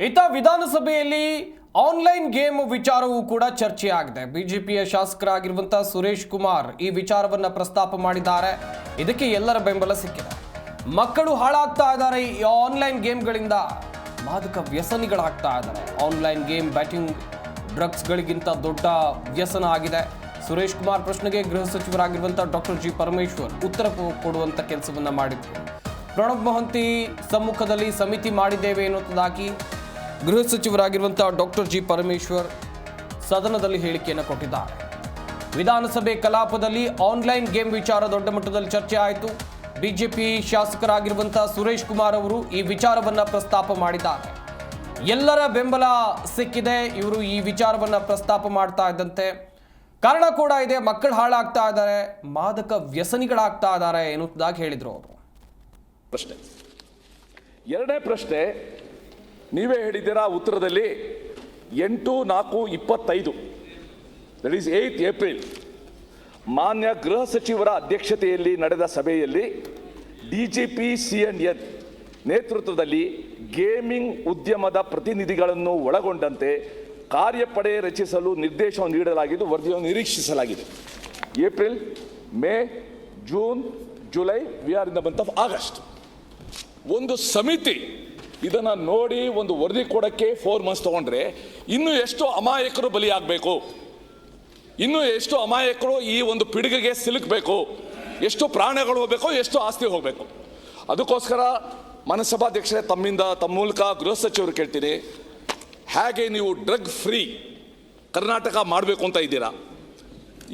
ಇತ್ತ ವಿಧಾನಸಭೆಯಲ್ಲಿ online game ವಿಚಾರವೂ ಕೂಡ ಚರ್ಚೆ ಆಗಿದೆ. ಬಿಜೆಪಿಯ ಶಾಸಕರಾಗಿರುವಂತಹ ಸುರೇಶ್ ಕುಮಾರ್ ಈ ವಿಚಾರವನ್ನ ಪ್ರಸ್ತಾಪ ಮಾಡಿದ್ದಾರೆ. ಇದಕ್ಕೆ ಎಲ್ಲರ ಬೆಂಬಲ ಸಿಕ್ಕಿದೆ. ಮಕ್ಕಳು ಹಾಳಾಗ್ತಾ ಇದ್ದಾರೆ ಈ ಆನ್ಲೈನ್ ಗೇಮ್ಗಳಿಂದ, ಮಾದಕ ವ್ಯಸನಿಗಳಾಗ್ತಾ ಇದ್ದಾರೆ. ಆನ್ಲೈನ್ ಗೇಮ್ ಬ್ಯಾಟಿಂಗ್ ಡ್ರಗ್ಸ್ಗಳಿಗಿಂತ ದೊಡ್ಡ ವ್ಯಸನ ಆಗಿದೆ. ಸುರೇಶ್ ಕುಮಾರ್ ಪ್ರಶ್ನೆಗೆ ಗೃಹ ಸಚಿವರಾಗಿರುವಂತಹ ಡಾಕ್ಟರ್ ಜಿ ಪರಮೇಶ್ವರ್ ಉತ್ತರ ಕೊಡುವಂತ ಕೆಲಸವನ್ನ ಮಾಡಿದ್ರು. ಪ್ರಣಬ್ ಮೊಹಂತಿ ಸಮ್ಮುಖದಲ್ಲಿ ಸಮಿತಿ ಮಾಡಿದ್ದೇವೆ ಎನ್ನುವುದಾಗಿ ಗೃಹ ಸಚಿವರಾಗಿರುವಂತಹ ಡಾಕ್ಟರ್ ಜಿ ಪರಮೇಶ್ವರ್ ಸದನದಲ್ಲಿ ಹೇಳಿಕೆಯನ್ನು ಕೊಟ್ಟಿದ್ದಾರೆ. ವಿಧಾನಸಭೆ ಕಲಾಪದಲ್ಲಿ ಆನ್ಲೈನ್ ಗೇಮ್ ವಿಚಾರ ದೊಡ್ಡ ಮಟ್ಟದಲ್ಲಿ ಚರ್ಚೆ ಆಯಿತು. ಬಿಜೆಪಿ ಶಾಸಕರಾಗಿರುವಂತಹ ಸುರೇಶ್ ಕುಮಾರ್ ಅವರು ಈ ವಿಚಾರವನ್ನ ಪ್ರಸ್ತಾಪ ಮಾಡಿದ್ದಾರೆ. ಎಲ್ಲರ ಬೆಂಬಲ ಸಿಕ್ಕಿದೆ. ಇವರು ಈ ವಿಚಾರವನ್ನ ಪ್ರಸ್ತಾಪ ಮಾಡ್ತಾ ಇದ್ದಂತೆ ಕಾರಣ ಕೂಡ ಇದೆ. ಮಕ್ಕಳು ಹಾಳಾಗ್ತಾ ಇದ್ದಾರೆ, ಮಾದಕ ವ್ಯಸನಿಗಳಾಗ್ತಾ ಇದ್ದಾರೆ ಎನ್ನುವುದಾಗಿ ಹೇಳಿದ್ರು ಅವರು. ಪ್ರಶ್ನೆ ಎರಡನೇ ಪ್ರಶ್ನೆ ನೀವೇ ಹೇಳಿದ್ದೀರಾ ಉತ್ತರದಲ್ಲಿ 8/4/25 ದಟ್ ಈಸ್ 8 ಏಪ್ರಿಲ್ ಮಾನ್ಯ ಗೃಹ ಸಚಿವರ ಅಧ್ಯಕ್ಷತೆಯಲ್ಲಿ ನಡೆದ ಸಭೆಯಲ್ಲಿ ಡಿಜಿಪಿ CNN ನೇತೃತ್ವದಲ್ಲಿ ಗೇಮಿಂಗ್ ಉದ್ಯಮದ ಪ್ರತಿನಿಧಿಗಳನ್ನು ಒಳಗೊಂಡಂತೆ ಕಾರ್ಯಪಡೆ ರಚಿಸಲು ನಿರ್ದೇಶನ ನೀಡಲಾಗಿದ್ದು ವರದಿಯನ್ನು ನಿರೀಕ್ಷಿಸಲಾಗಿದೆ. April, May, June, July, we are in the month of August. ಒಂದು ಸಮಿತಿ ಇದನ್ನು ನೋಡಿ ಒಂದು ವರದಿ ಕೊಡೋಕ್ಕೆ 4 ಮಂತ್ಸ್ ತಗೊಂಡ್ರೆ ಇನ್ನೂ ಎಷ್ಟು ಅಮಾಯಕರು ಬಲಿಯಾಗಬೇಕು, ಇನ್ನೂ ಎಷ್ಟು ಅಮಾಯಕರು ಈ ಒಂದು ಪಿಡುಗಿಗೆ ಸಿಲುಕಬೇಕು, ಎಷ್ಟು ಪ್ರಾಣಗಳು ಹೋಗಬೇಕು, ಎಷ್ಟು ಆಸ್ತಿ ಹೋಗಬೇಕು. ಅದಕ್ಕೋಸ್ಕರ ಮನಸಭಾಧ್ಯಕ್ಷರೇ ತಮ್ಮ ಮೂಲಕ ಗೃಹ ಸಚಿವರು ಕೇಳ್ತೀನಿ, ಹೇಗೆ ನೀವು ಡ್ರಗ್ ಫ್ರೀ ಕರ್ನಾಟಕ ಮಾಡಬೇಕು ಅಂತ ಇದ್ದೀರಾ?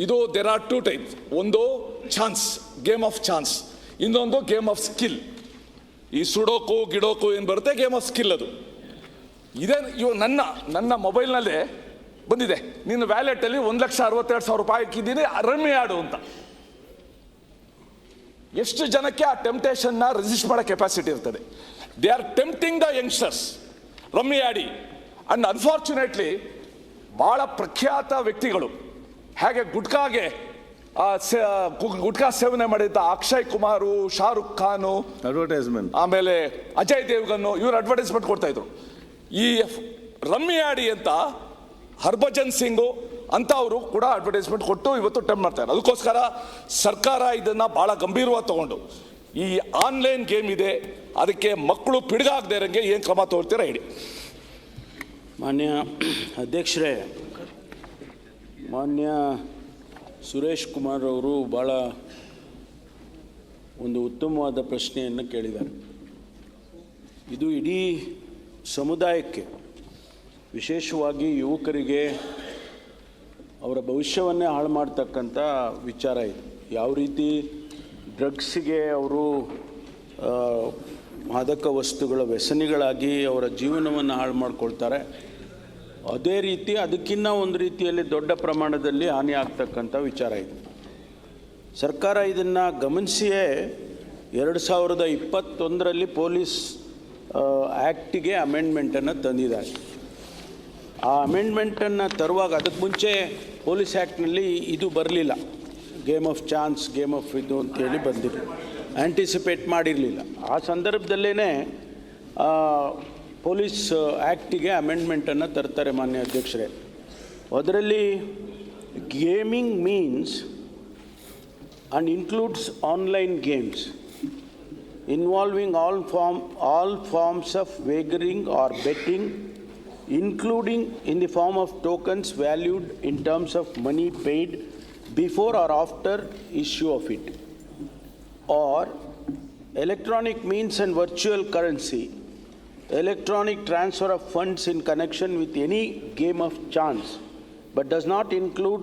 ಇದು ದೇರ್ ಆರ್ 2 ಟೈಪ್ಸ್. ಒಂದು ಚಾನ್ಸ್, ಗೇಮ್ ಆಫ್ ಚಾನ್ಸ್, ಇನ್ನೊಂದು ಗೇಮ್ ಆಫ್ ಸ್ಕಿಲ್. ಈ ಸುಡೋಕು ಗಿಡೋಕು ಏನು ಬರುತ್ತೆ, ಗೇಮ್ ಆಫ್ ಸ್ಕಿಲ್ ಅದು. ಇದೇ ನನ್ನ ಮೊಬೈಲ್ನಲ್ಲೇ ಬಂದಿದೆ, ನಿನ್ನ ವ್ಯಾಲೆಟಲ್ಲಿ 1,62,000 ರೂಪಾಯಿ ಹಾಕಿದ್ದೀನಿ, ರಮ್ಮಿ ಆಡು ಅಂತ. ಎಷ್ಟು ಜನಕ್ಕೆ ಆ ಟೆಂಪ್ಟೇಷನ್ನ ರೆಸಿಸ್ಟ್ ಮಾಡೋ ಕೆಪಾಸಿಟಿ ಇರ್ತದೆ? They are tempting the youngsters, rummy ಆಡಿ. ಅಂಡ್ ಅನ್ಫಾರ್ಚುನೇಟ್ಲಿ ಭಾಳ ಪ್ರಖ್ಯಾತ ವ್ಯಕ್ತಿಗಳು, ಹೇಗೆ ಗುಟ್ಕಾ ಸೇವನೆ ಮಾಡಿದ್ದ ಅಕ್ಷಯ್ ಕುಮಾರು, ಶಾರುಖ್ ಖಾನು, ಅಡ್ವರ್ಟೈಸ್ಮೆಂಟ್, ಆಮೇಲೆ ಅಜಯ್ ದೇವ್ಗನ್, ಇವರು ಅಡ್ವರ್ಟೈಸ್ಮೆಂಟ್ ಕೊಡ್ತಾ ಇದ್ರು. ಈ ರಮ್ಮಿ ಆಡಿ ಅಂತ ಹರ್ಭಜನ್ ಸಿಂಗು ಅಂತ ಅವರು ಕೂಡ ಅಡ್ವರ್ಟೈಸ್ಮೆಂಟ್ ಕೊಟ್ಟು ಇವತ್ತು ಟೆಂಪ್ಟ್ ಮಾಡ್ತಾರೆ. ಅದಕ್ಕೋಸ್ಕರ ಸರ್ಕಾರ ಇದನ್ನು ಭಾಳ ಗಂಭೀರವಾಗಿ ತಗೊಂಡು ಈ ಆನ್ಲೈನ್ ಗೇಮ್ ಇದೆ, ಅದಕ್ಕೆ ಮಕ್ಕಳು ಪಿಡುಗಾಗದೇ ಇರೋಂಗೆ ಏನು ಕ್ರಮ ತಗೊಳ್ತೀರಾ ಹೇಳಿ. ಮಾನ್ಯ ಅಧ್ಯಕ್ಷರೇ, ಮಾನ್ಯ ಸುರೇಶ್ ಕುಮಾರ್ ಅವರು ಭಾಳ ಒಂದು ಉತ್ತಮವಾದ ಪ್ರಶ್ನೆಯನ್ನು ಕೇಳಿದ್ದಾರೆ. ಇದು ಇಡೀ ಸಮುದಾಯಕ್ಕೆ, ವಿಶೇಷವಾಗಿ ಯುವಕರಿಗೆ ಅವರ ಭವಿಷ್ಯವನ್ನೇ ಹಾಳು ಮಾಡ್ತಕ್ಕಂಥ ವಿಚಾರ ಇದು. ಯಾವ ರೀತಿ ಡ್ರಗ್ಸಿಗೆ ಅವರು ಮಾದಕ ವಸ್ತುಗಳ ವ್ಯಸನಿಗಳಾಗಿ ಅವರ ಜೀವನವನ್ನು ಹಾಳು ಮಾಡ್ಕೊಳ್ತಾರೆ, ಅದೇ ರೀತಿ ಅದಕ್ಕಿಂತ ಒಂದು ರೀತಿಯಲ್ಲಿ ದೊಡ್ಡ ಪ್ರಮಾಣದಲ್ಲಿ ಹಾನಿ ಆಗ್ತಕ್ಕಂಥ ವಿಚಾರ ಇದೆ. ಸರ್ಕಾರ ಇದನ್ನು ಗಮನಿಸಿಯೇ 2021ರಲ್ಲಿ ಪೊಲೀಸ್ ಆ್ಯಕ್ಟಿಗೆ ಅಮೆಂಡ್ಮೆಂಟನ್ನು ತಂದಿದ್ದಾರೆ. ಆ ಅಮೆಂಡ್ಮೆಂಟನ್ನು ತರುವಾಗ ಅದಕ್ಕೆ ಮುಂಚೆ ಪೊಲೀಸ್ ಆ್ಯಕ್ಟ್ನಲ್ಲಿ ಇದು ಬರಲಿಲ್ಲ, game of chance, game of ಇದು ಅಂತೇಳಿ ಬಂದಿಲ್ಲ, ಆ್ಯಂಟಿಸಿಪೇಟ್ ಮಾಡಿರಲಿಲ್ಲ. ಆ ಸಂದರ್ಭದಲ್ಲೇ ಪೊಲೀಸ್ ಆ್ಯಕ್ಟಿಗೆ ಅಮೆಂಡ್ಮೆಂಟನ್ನು ತರ್ತಾರೆ ಮಾನ್ಯ ಅಧ್ಯಕ್ಷರೇ. ಅದರಲ್ಲಿ gaming means and includes online games involving all forms of wagering or betting, including in the form of tokens valued in terms of money paid before or after issue of it, or electronic means and virtual currency, electronic transfer of funds in connection with any game of chance, but does not include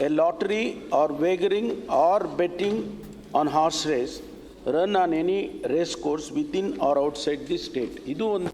a lottery or wagering or betting on horse race run on any race course within or outside the state. ಇದು ಒಂದು